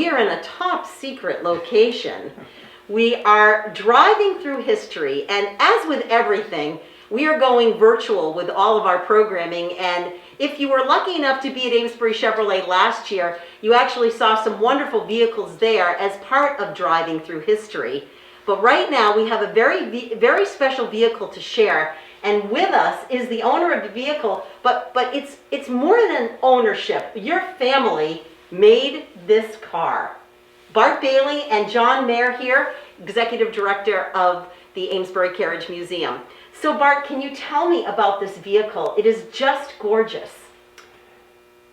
we are in a top secret location. We are driving through history, and as with everything, we are going virtual with all of our programming. And if you were lucky enough to be at Amesbury Chevrolet last year, you actually saw some wonderful vehicles there as part of driving through history. But right now we have a very special vehicle to share, and with us is the owner of the vehicle, but it's more than ownership. Your family made this car. Bart Bailey and John Mayer here, Executive Director of the Amesbury Carriage Museum. So Bart, can you tell me about this vehicle? It is just gorgeous.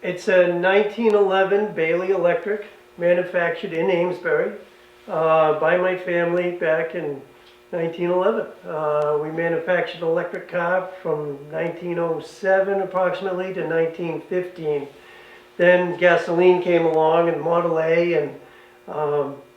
It's a 1911 Bailey Electric, manufactured in Amesbury by my family back in 1911. We manufactured an electric car from 1907 approximately to 1915. Then gasoline came along and Model A, and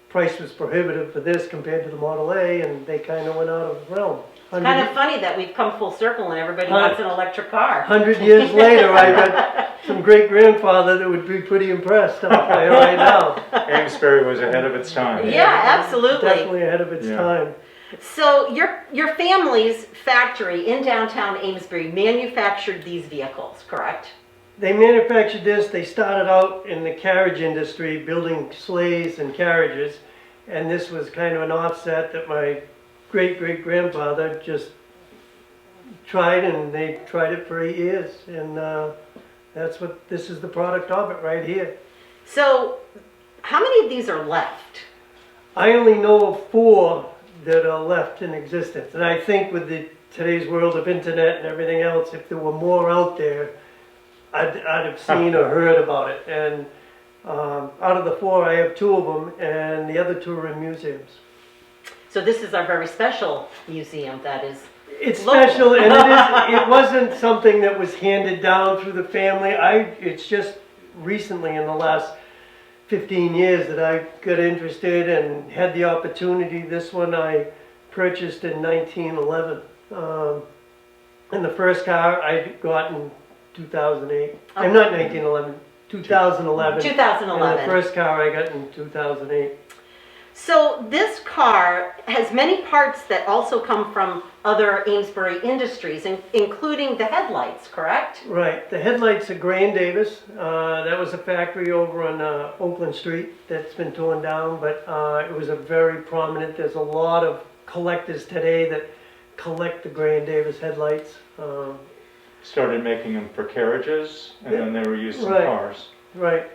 price was prohibitive for this compared to the Model A, and they kind of went out of the realm. It's kind of funny that we've come full circle and everybody wants an electric car. 100 years later, I got some great-grandfather that would be pretty impressed, I'll tell you right now. Amesbury was ahead of its time. Yeah, absolutely. Definitely ahead of its time. So your family's factory in downtown Amesbury manufactured these vehicles, correct? They manufactured this. They started out in the carriage industry, building sleighs and carriages, and this was kind of an offset that my great-great-grandfather just tried, and they tried it for 8 years, and this is the product of it right here. So how many of these are left? I only know of 4 that are left in existence, and I think with today's world of internet and everything else, if there were more out there, I'd have seen or heard about it. And out of the 4, I have 2 of them, and the other 2 are in museums. So this is our very special museum that is It's local. special, and it wasn't something that was handed down through the family. It's just recently in the last 15 years that I got interested and had the opportunity. This one I purchased in 1911. And the first car I got in 2008. I'm not 1911, 2011. 2011. And the first car I got in 2008. So this car has many parts that also come from other Amesbury industries, including the headlights, correct? Right. The headlights are Gray and Davis. That was a factory over on Oakland Street that's been torn down, but it was a very prominent. There's a lot of collectors today that collect the Gray and Davis headlights. Started making them for carriages, and then they were used in cars. Right.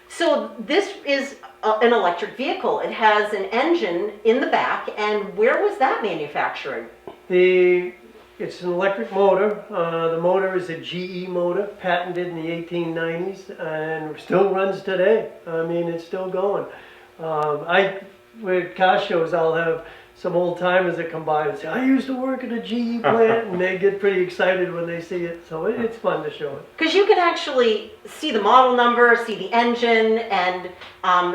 So this is an electric vehicle. It has an engine in the back, and where was that manufactured? It's an electric motor. The motor is a GE motor, patented in the 1890s, and still runs today. I mean, it's still going. With car shows, I'll have some old timers that come by and say, I used to work at a GE plant, and they get pretty excited when they see it, so it's fun to show it. Because you can actually see the model number, see the engine, and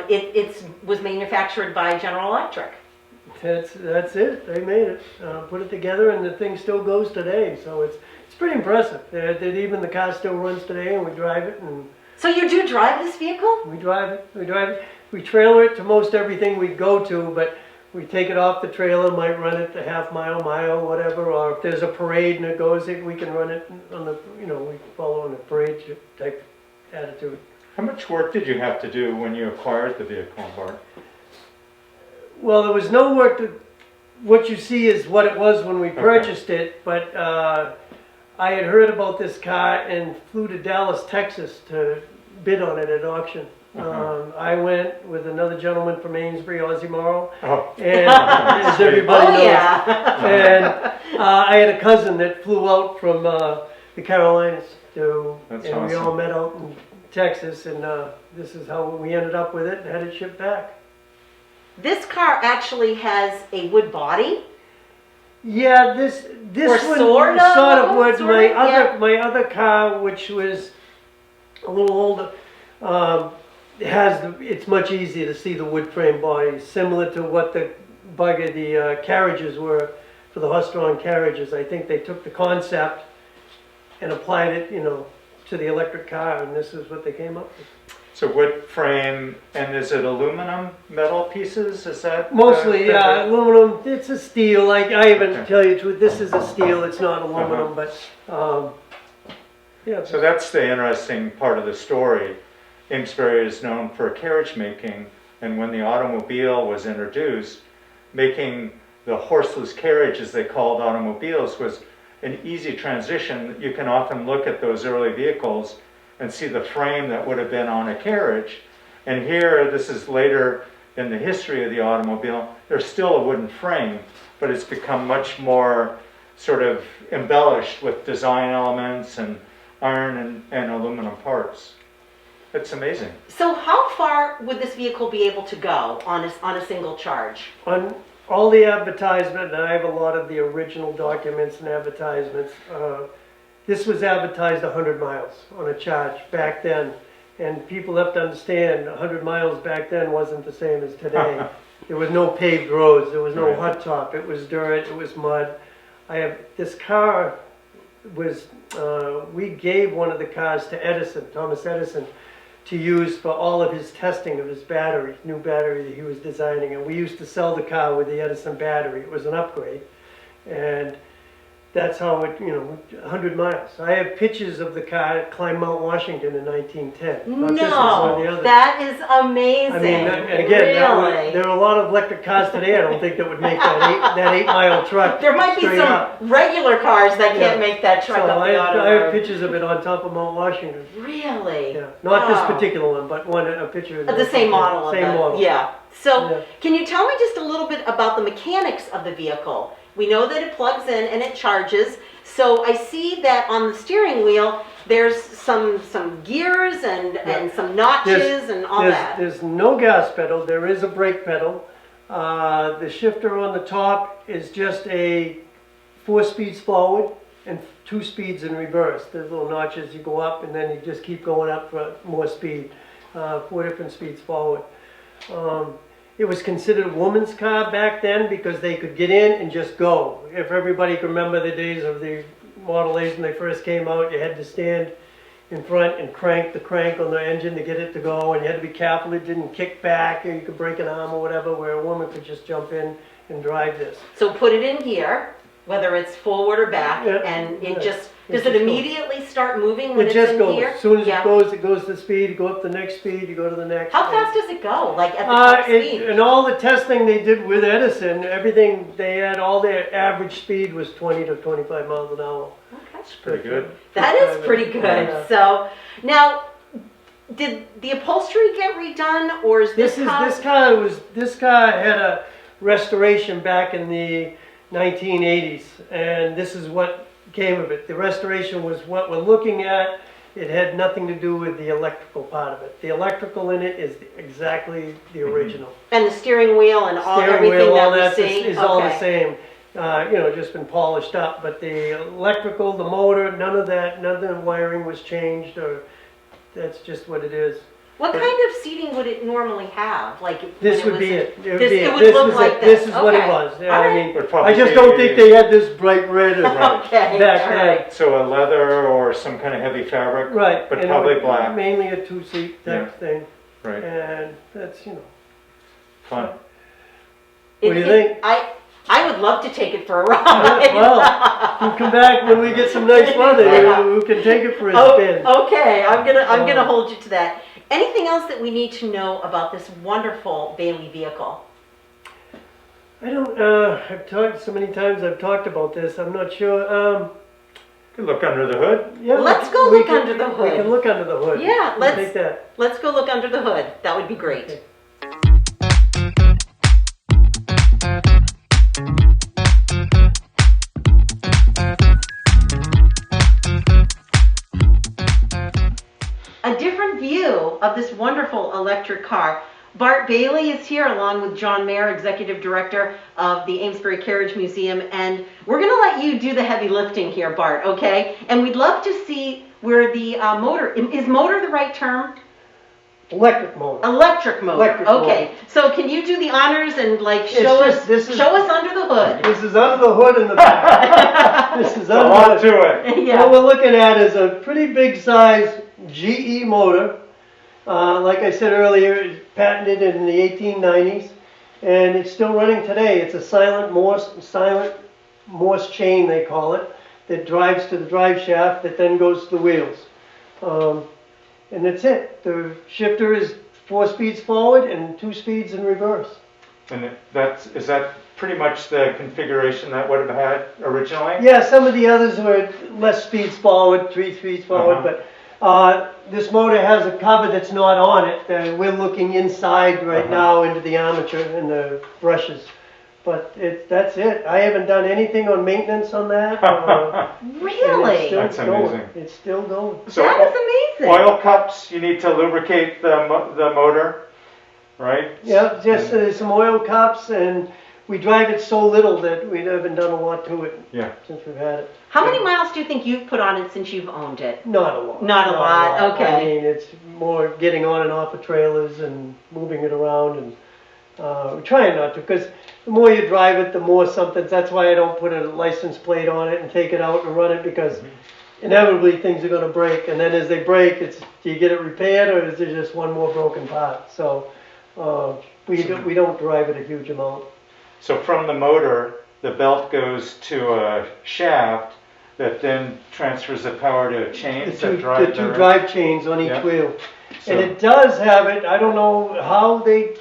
it was manufactured by General Electric. That's it. They made it, put it together, and the thing still goes today, so it's pretty impressive. Even the car still runs today, and we drive it. And so you do drive this vehicle? We drive it. We trailer it to most everything we go to, but we take it off the trailer, might run it the half-mile, whatever, or if there's a parade and it goes in, we can run it on the, we follow on a parade type attitude. How much work did you have to do when you acquired the vehicle, Bart? Well, there was no work what you see is what it was when we purchased it, but I had heard about this car and flew to Dallas, Texas to bid on it at auction. I went with another gentleman from Amesbury, Ozzie Morrow, and as everybody knows. And I had a cousin that flew out from the Carolinas and we all met out in Texas, and this is how we ended up with it and had it shipped back. This car actually has a wood body. Yeah, this one sort of would. My other car, which was a little older, it's much easier to see the wood frame body, similar to what the carriages were for the horse-drawn carriages. I think they took the concept and applied it, to the electric car, and this is what they came up with. So wood frame, and is it aluminum metal pieces? Is that Mostly, yeah, aluminum. It's a steel. Like I even Okay. tell you the truth, this is a steel. It's not aluminum, but yeah. So that's the interesting part of the story. Amesbury is known for carriage making, and when the automobile was introduced, making the horseless carriage, as they called automobiles, was an easy transition. You can often look at those early vehicles and see the frame that would have been on a carriage. And here, this is later in the history of the automobile, there's still a wooden frame, but it's become much more sort of embellished with design elements and iron and aluminum parts. It's amazing. So how far would this vehicle be able to go on a single charge? On all the advertisement, and I have a lot of the original documents and advertisements, this was advertised 100 miles on a charge back then. And people have to understand, 100 miles back then wasn't the same as today. There was no paved roads, there was no Right. hot top, it was dirt, it was mud. This car was, we gave one of the cars to Edison, Thomas Edison, to use for all of his testing of his battery, new battery that he was designing. And we used to sell the car with the Edison battery. It was an upgrade. And that's how it, 100 miles. I have pictures of the car climb Mount Washington in 1910. Not this one or the No, other. that is amazing. I mean, again, really? there are a lot of electric cars today. I don't think that would make that 8-mile truck. There might be straight some up. regular cars that can't Yeah. make that truck So up I the have auto pictures of it on top of Mount Washington. Really? Yeah, not Wow. this particular one, but a picture of The same model of Same that. model. Yeah. So Yeah. can you tell me just a little bit about the mechanics of the vehicle? We know that it plugs in and it charges. So I see that on the steering wheel there's some gears and some notches and all that. There's no gas pedal. There is a brake pedal. The shifter on the top is just a 4 speeds forward and 2 speeds in reverse. There's little notches. You go up and then you just keep going up for more speed. 4 different speeds forward. It was considered a woman's car back then because they could get in and just go. If everybody can remember the days of the Model A's when they first came out, you had to stand in front and crank the crank on the engine to get it to go, and you had to be careful it didn't kick back, or you could break an arm or whatever, where a woman could just jump in and drive this. So put it in here, whether it's forward or back, Yeah, and it yeah. just, It does it just goes. immediately start moving when It it's just in goes. here? As soon as Yeah. it goes to speed, you go up the next speed, you go to the next. How fast does it go? Like at the top speed? In all the testing they did with Edison, everything, they had all their average speed was 20 to 25 miles an hour. Okay. It's pretty good. That is pretty good. Yeah. So now, did the upholstery get redone, or is this house? This car had a restoration back in the 1980s, and this is what came of it. The restoration was what we're looking at. It had nothing to do with the electrical part of it. The electrical in it is exactly the original. And the steering wheel and all Steering everything wheel, all that we that see? is all the Okay. same. Just been polished up. But the electrical, the motor, none of the wiring was changed, or that's just what it is. What kind of seating would it normally have? Like This when would be it. It would This, be it it. would This look is like it. this. This is what it Okay. was. Yeah, All I right. mean, Would probably I just be- don't think they had this bright red or Okay, back all then. right. So a leather or some kind of heavy fabric, Right. but and it probably would- black. Mainly a 2-seat type thing. Right, And that's, fun. What do you think? I would love to take it for a ride. Well, you come back when we get some nice weather. Yeah. We can take it for a Oh, spin. okay, I'm gonna hold you to that. Anything else that we need to know about this wonderful Bailey vehicle? I don't. I've talked so many times. I've talked about this. I'm not sure. Could look under the hood. Yeah, Let's go we look can- under the We hood. can look under the hood. Yeah, We'll let's- take that. Let's go look under the hood. That would be great. Okay. A different view of this wonderful electric car. Bart Bailey is here along with John Mayer, Executive Director of the Amesbury Carriage Museum, and we're going to let you do the heavy lifting here, Bart, okay? And we'd love to see where the motor, is motor the right term? Electric motor. Electric motor. Electric okay. motor. So can you do the honors and like It's show just- us this is- show us under the hood? This is under the hood in the back. This is A under lot the to it. Yeah. What we're looking at is a pretty big size GE motor. Like I said earlier, it was patented in the 1890s, and it's still running today. It's a silent Morse chain, they call it, that drives to the drive shaft that then goes to the wheels. And that's it. The shifter is 4 speeds forward and 2 speeds in reverse. And is that pretty much the configuration that would have had originally? Yeah, some of the others were less speeds forward, 3 speeds forward, but this motor has a cover that's not on it. We're looking inside right now into the armature and the brushes. But that's it. I haven't done anything on maintenance on that. Really? That's amazing. It's still going. So that is amazing. Oil cups, you need to lubricate the motor, right? Yeah, just some oil cups, and we drive it so little that we haven't done a lot to it since we've had it. How many miles do you think you've put on it since you've owned it? Not a lot. Not a lot, okay. I mean, it's more getting on and off of trailers and moving it around, and we're trying not to, because the more you drive it, the more something. That's why I don't put a license plate on it and take it out and run it, because inevitably things are going to break, and then as they break, do you get it repaired, or is there just one more broken part? So we don't drive it a huge amount. So from the motor, the belt goes to a shaft that then transfers the power to a chain. The two drive chains on each wheel. So, and it does have it. I don't know how they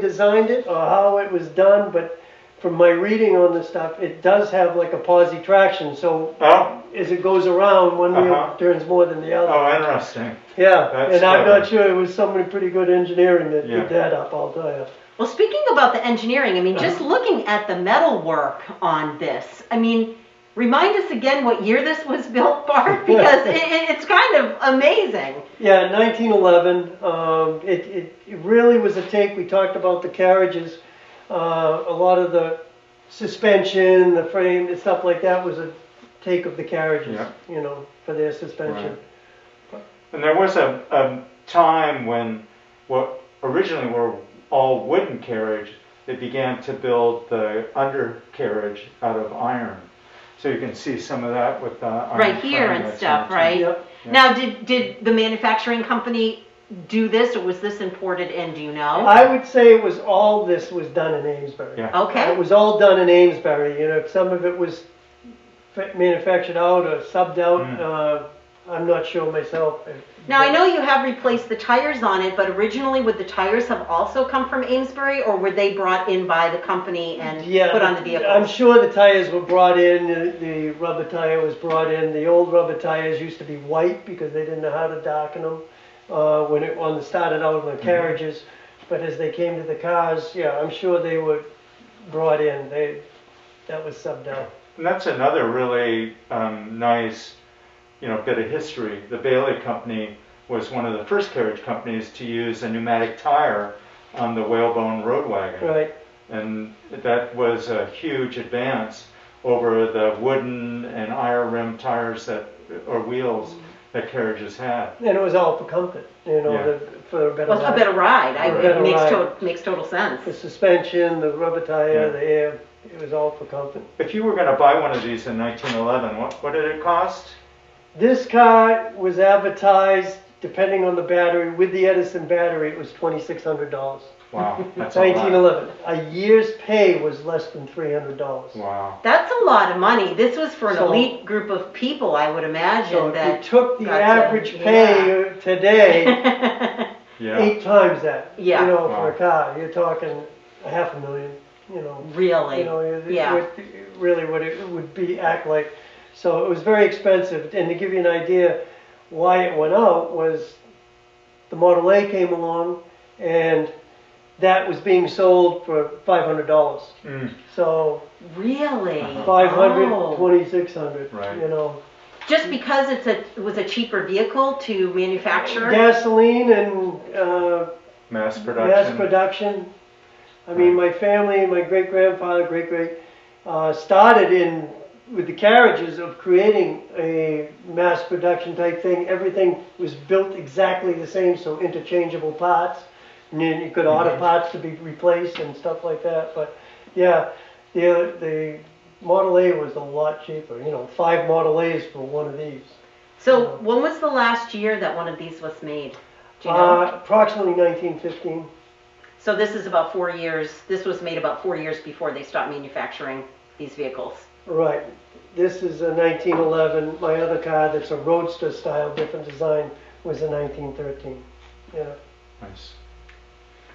designed it or how it was done, but from my reading on the stuff, it does have like a posi traction. So as it goes around, one wheel turns more than the other. Oh, interesting. Yeah, That's I'm clever. not sure. It was somebody pretty good engineering that did that up, I'll tell you. Well, speaking about the engineering, I mean, just looking at the metal work on this, I mean, remind us again what year this was built, Bart, because it's kind of amazing. Yeah, 1911. It really was a take. We talked about the carriages. A lot of the suspension, the frame, and stuff like that was a take of the carriages, for their suspension. Right. And there was a time when what originally were all wooden carriage, they began to build the undercarriage out of iron. So you can see some of that with the iron right here frame and stuff, right? Yep. Now, did the manufacturing company do this, or was this imported in? Do you know? I would say all this was done in Amesbury. Yeah. Okay. It was all done in Amesbury. Some of it was manufactured out or subbed out. I'm not sure myself. Now, I know you have replaced the tires on it, but originally would the tires have also come from Amesbury, or were they brought in by the company and put on the vehicle? I'm sure the tires were brought in. The rubber tire was brought in. The old rubber tires used to be white because they didn't know how to darken them when it started out in the carriages. But as they came to the cars, I'm sure they were brought in. That was subbed out. And that's another really nice bit of history. The Bailey Company was one of the first carriage companies to use a pneumatic tire on the whalebone road wagon. Right. And that was a huge advance over the wooden and iron rim tires or wheels that carriages had. And it was all for comfort, for a better ride. A better ride. Right. Makes total sense. The suspension, the rubber tire, the air, it was all for comfort. If you were going to buy one of these in 1911, what did it cost? This car was advertised, depending on the battery, with the Edison battery, it was $2,600. Wow, that's a lot. 1911. A year's pay was less than $300. Wow. That's a lot of money. This was for an elite group of people, I would imagine. So that if you took the average pay today, 8 times that, for a car, you're talking $500,000, Really? Really what it would act like. So it was very expensive. And to give you an idea why it went out was the Model A came along and that was being sold for $500. So really, 500, 2,600. Right. Just because it was a cheaper vehicle to manufacture. Gasoline and mass production. I mean, my family, my great-grandfather, started with the carriages of creating a mass production type thing. Everything was built exactly the same, so interchangeable parts. And then you could order parts to be replaced and stuff like that. But yeah, the Model A was a lot cheaper. 5 Model A's for one of these. So when was the last year that one of these was made? Do you know? Approximately 1915. So this is about 4 years, this was made about 4 years before they stopped manufacturing these vehicles. Right. This is a 1911. My other car that's a roadster style, different design, was a 1913. Yeah. Nice.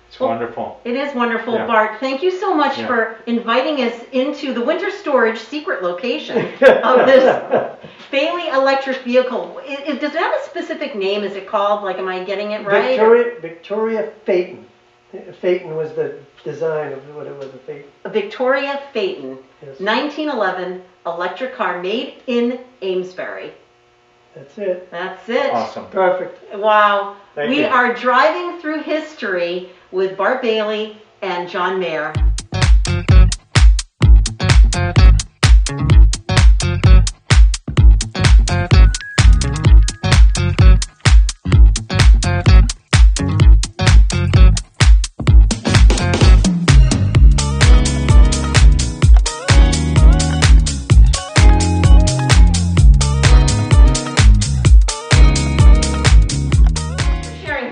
It's Well, wonderful. It is wonderful, Yeah. Bart. Thank you so much Yeah. for inviting us into the winter storage secret location of this Bailey Electric vehicle. Does it have a specific name? Is it called, like, am I getting it right? Victoria Phaeton. Phaeton was the design of what it was, a Phaeton. A Victoria Phaeton, Yes. 1911 electric car made in Amesbury. That's it. That's it. Awesome. Perfect. Wow. Thank We you. are driving through history with Bart Bailey and John Mayer.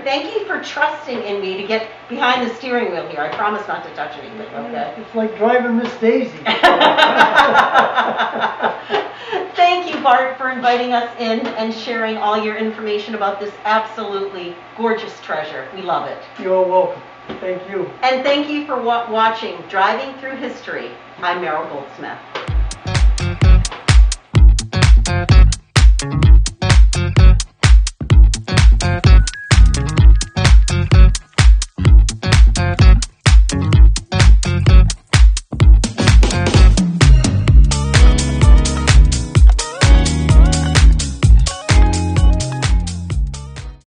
Thank you for trusting in me to get behind the steering wheel here. I promise not to touch anything, okay? It's like driving Miss Daisy. Thank you, Bart, for inviting us in and sharing all your information about this absolutely gorgeous treasure. We love it. You're welcome. Thank you. And thank you for watching Driving Through History. I'm Meryl Goldsmith.